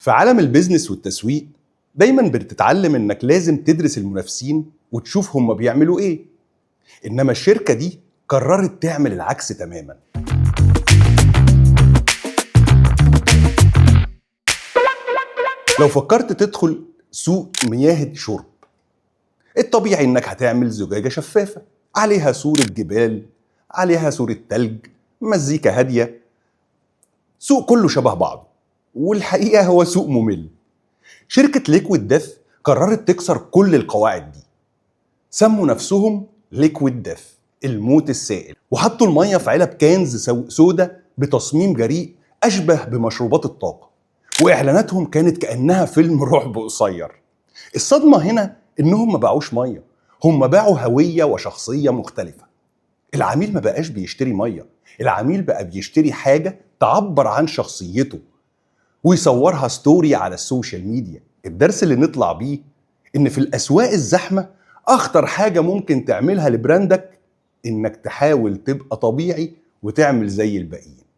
في عالم البيزنس والتسويق دايما بتتعلم انك لازم تدرس المنافسين وتشوف هم بيعملوا ايه. انما الشركة دي قررت تعمل العكس تماما. لو فكرت تدخل سوق مياه شرب، الطبيعي انك هتعمل زجاجة شفافة عليها صورة جبال، عليها صورة تلج، مزيكا هادية، سوق كله شبه بعضه. والحقيقة هو سوق ممل. شركة ليكويد ديث قررت تكسر كل القواعد دي. سموا نفسهم ليكويد ديث، الموت السائل، وحطوا المية في علب كانز سودا بتصميم جريء أشبه بمشروبات الطاقة، وإعلاناتهم كانت كأنها فيلم رعب قصير. الصدمة هنا إنهم ما باعوش مية، هم باعوا هوية وشخصية مختلفة. العميل ما بقاش بيشتري مية، العميل بقى بيشتري حاجة تعبر عن شخصيته ويصورها ستوري على السوشيال ميديا. الدرس اللي نطلع بيه إن في الأسواق الزحمة أخطر حاجة ممكن تعملها لبراندك إنك تحاول تبقى طبيعي وتعمل زي الباقيين.